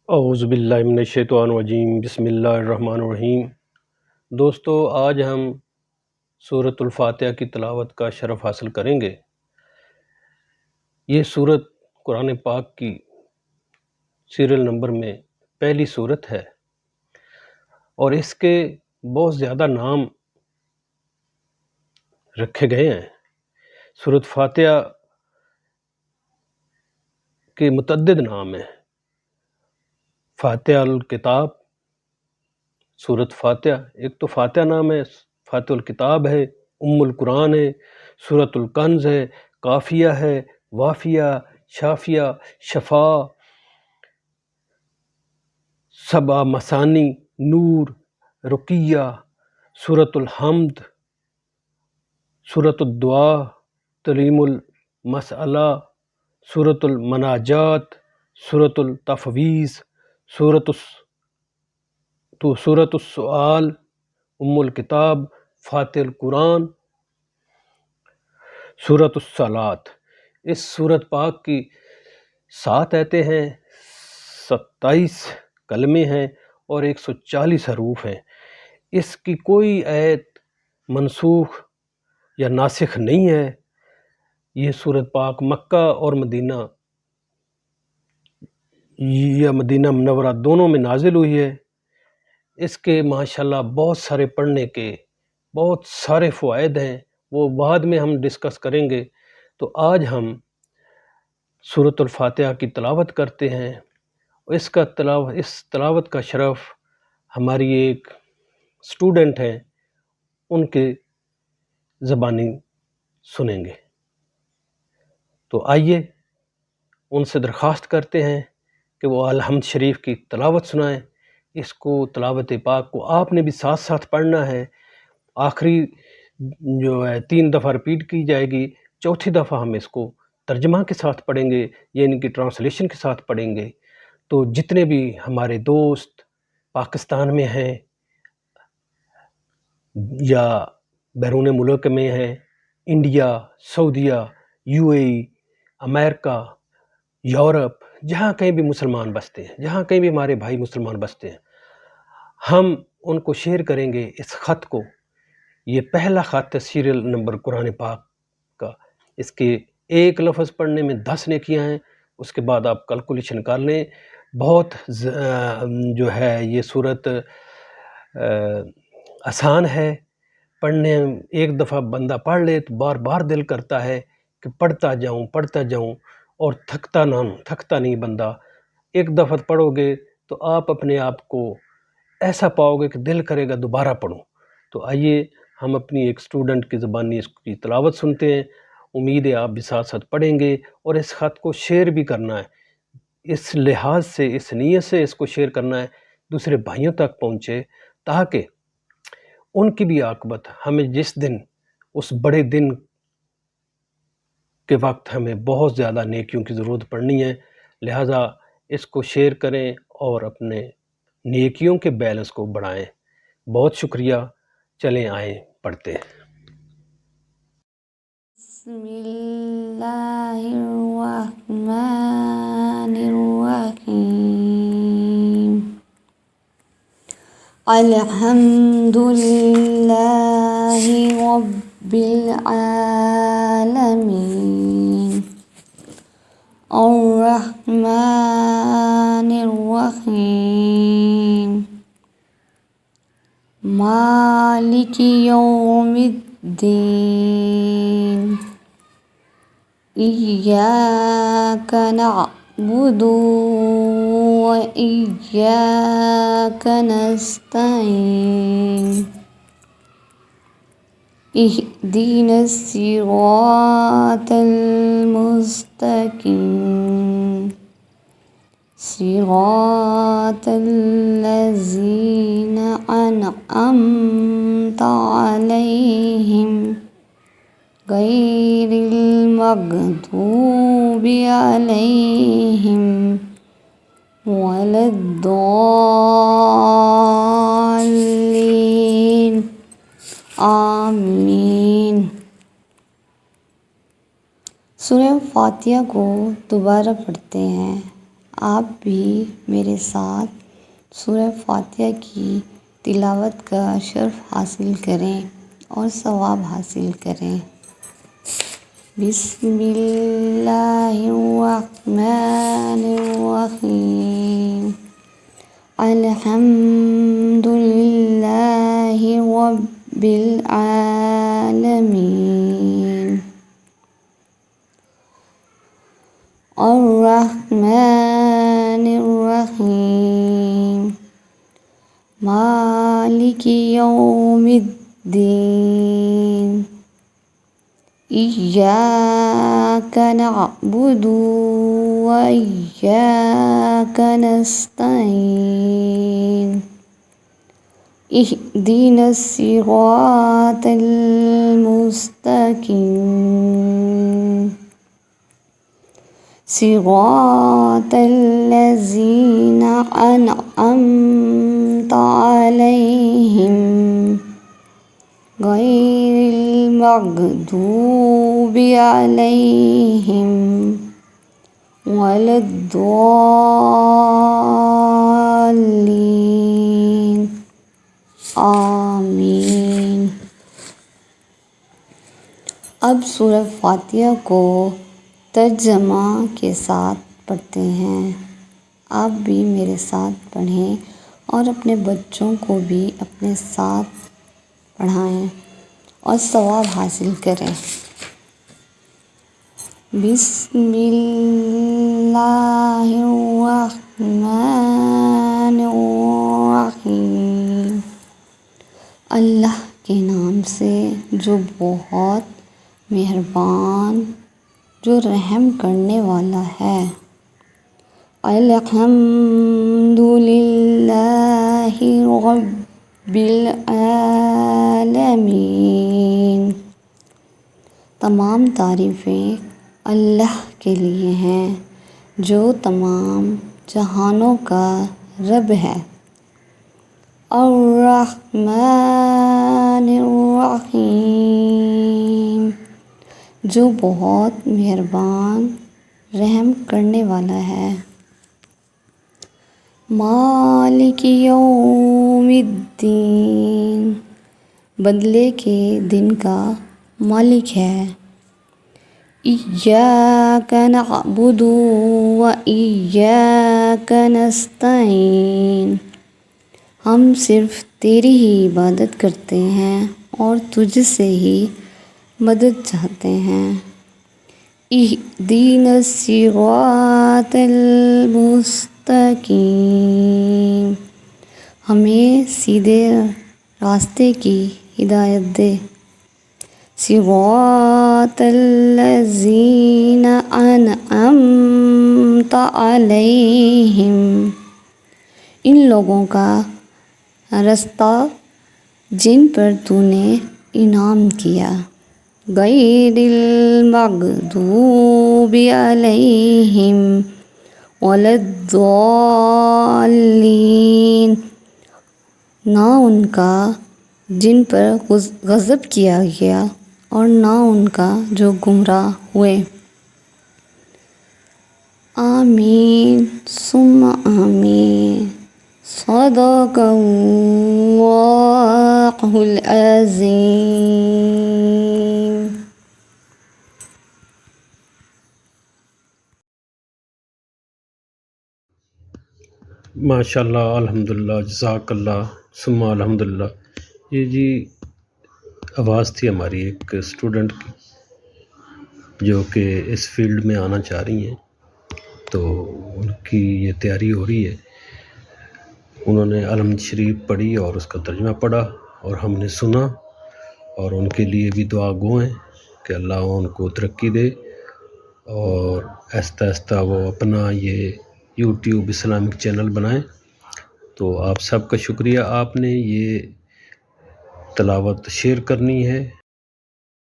اعوذ باللہ من الشیطان الرجیم، بسم اللہ الرحمن الرحیم۔ دوستو، آج ہم سورۃ الفاتحہ کی تلاوت کا شرف حاصل کریں گے۔ یہ سورت قرآن پاک کی سیریل نمبر میں پہلی سورت ہے اور اس کے بہت زیادہ نام رکھے گئے ہیں۔ سورۃ فاتحہ کے متعدد نام ہیں۔ فاتحہ الکتاب، سورۃ فاتحہ، ایک تو فاتحہ نام ہے، فاتحہ الکتاب ہے، ام القرآن ہے، سورۃ الکنز ہے، کافیہ ہے، وافیہ، شافیہ، شفا، سبع مثانی، نور، رقیہ، سورۃ الحمد، سورۃ الدعاء، تریم المسئلہ، سورۃ المناجات، سورۃ التفویض، سورۃ السؤال، ام الکتاب، فاتح القرآن، سورۃ الصلاۃ۔ اس سورت پاک کی 7 آیتیں ہیں، 27 کلمے ہیں اور 140 حروف ہیں۔ اس کی کوئی آیت منسوخ یا ناسخ نہیں ہے۔ یہ سورت پاک مکہ اور مدینہ یا مدینہ منورہ دونوں میں نازل ہوئی ہے۔ اس کے ماشاءاللہ بہت سارے پڑھنے کے بہت سارے فوائد ہیں، وہ بعد میں ہم ڈسکس کریں گے۔ تو آج ہم سورۃ الفاتحہ کی تلاوت کرتے ہیں۔ اس تلاوت کا شرف ہماری ایک اسٹوڈنٹ ہیں، ان کے زبانی سنیں گے۔ تو آئیے ان سے درخواست کرتے ہیں کہ وہ الحمد شریف کی تلاوت سنائیں۔ اس کو تلاوت پاک کو آپ نے بھی ساتھ ساتھ پڑھنا ہے۔ آخری جو ہے 3 دفعہ ریپیٹ کی جائے گی، چوتھی دفعہ ہم اس کو ترجمہ کے ساتھ پڑھیں گے، یعنی کہ ٹرانسلیشن کے ساتھ پڑھیں گے۔ تو جتنے بھی ہمارے دوست پاکستان میں ہیں یا بیرون ملک میں ہیں، انڈیا، سعودیہ، UAE، امریکہ، یورپ، جہاں کہیں بھی مسلمان بستے ہیں، جہاں کہیں بھی ہمارے بھائی مسلمان بستے ہیں، ہم ان کو شیئر کریں گے اس خط کو۔ یہ پہلا خط ہے سیریل نمبر قرآن پاک کا۔ اس کے ایک لفظ پڑھنے میں 10 نیکیاں ہیں۔ اس کے بعد آپ کیلکولیشن کر لیں۔ بہت جو ہے یہ صورت آسان ہے پڑھنے، ایک دفعہ بندہ پڑھ لے تو بار بار دل کرتا ہے کہ پڑھتا جاؤں اور تھکتا نہیں بندہ۔ ایک دفعہ پڑھو گے تو آپ اپنے آپ کو ایسا پاؤ گے کہ دل کرے گا دوبارہ پڑھوں۔ تو آئیے ہم اپنی ایک اسٹوڈنٹ کی زبانی اس کی تلاوت سنتے ہیں۔ امید ہے آپ بھی ساتھ ساتھ پڑھیں گے اور اس خط کو شیئر بھی کرنا ہے۔ اس لحاظ سے، اس نیت سے اس کو شیئر کرنا ہے دوسرے بھائیوں تک پہنچے، تاکہ ان کی بھی عاقبت ہمیں جس دن، اس بڑے دن کے وقت ہمیں بہت زیادہ نیکیوں کی ضرورت پڑنی ہے، لہٰذا اس کو شیئر کریں اور اپنے نیکیوں کے بیلنس کو بڑھائیں۔ بہت شکریہ۔ چلیں آئیں پڑھتے ہیں۔ بسم اللہ الرحمن الرحیم۔ الحمد للہ رب العالمین، الرحمن الرحیم، مالک یوم الدین، ایاک نعبد و ایاک نستعین، اہدنا الصراط المستقیم، صراط الذین انعمت علیہم غیر المغضوب علیہم ولا الضالین، آمین۔ سورہ فاتحہ کو دوبارہ پڑھتے ہیں۔ آپ بھی میرے ساتھ سورہ فاتحہ کی تلاوت کا شرف حاصل کریں اور ثواب حاصل کریں۔ بسم اللہ الرحمن الرحیم۔ الحمد للہ رب العالمین، الرحمن الرحیم، مالک یوم الدین، ایاک نعبد و ایاک نستعین، اہدنا الصراط المستقیم، صراط الذین انعمت علیہم غیر المغضوب علیہم ولا الضالین، آمین۔ اب سورہ فاتحہ کو ترجمہ کے ساتھ پڑھتے ہیں۔ آپ بھی میرے ساتھ پڑھیں اور اپنے بچوں کو بھی اپنے ساتھ پڑھائیں اور ثواب حاصل کریں۔ بسم اللہ الرحمن الرحیم۔ اللہ کے نام سے جو بہت مہربان، جو رحم کرنے والا ہے۔ الحمد للہ رب العالمین۔ تمام تعریفیں اللہ کے لیے ہیں جو تمام جہانوں کا رب ہے۔ الرحمن الرحیم، جو بہت مہربان رحم کرنے والا ہے۔ مالک یوم الدین، بدلے کے دن کا مالک ہے۔ ایاک نعبد و ایاک نستعین، ہم صرف تیری ہی عبادت کرتے ہیں اور تجھ سے ہی مدد چاہتے ہیں۔ اہدنا الصراط المستقیم، ہمیں سیدھے راستے کی ہدایت دے۔ صراط الذین انعمت علیہم، ان لوگوں کا راستہ جن پر تو نے انعام کیا۔ غیر المغضوب علیہم ولا الضالین، نہ ان کا جن پر غضب کیا گیا اور نہ ان کا جو گمراہ ہوئے۔ آمین ثم آمین۔ صدق اللہ العظیم۔ ماشاء اللہ، الحمدللہ، جزاک اللہ، ثم الحمدللہ۔ یہ جی آواز تھی ہماری ایک اسٹوڈنٹ کی جو کہ اس فیلڈ میں آنا چاہ رہی ہیں، تو ان کی یہ تیاری ہو رہی ہے۔ انہوں نے الحمد شریف پڑھی اور اس کا ترجمہ پڑھا اور ہم نے سنا، اور ان کے لیے بھی دعا گو ہیں کہ اللہ ان کو ترقی دے، اور آہستہ آہستہ وہ اپنا یہ یوٹیوب اسلامک چینل بنائیں۔ تو آپ سب کا شکریہ، آپ نے یہ تلاوت شیئر کرنی ہے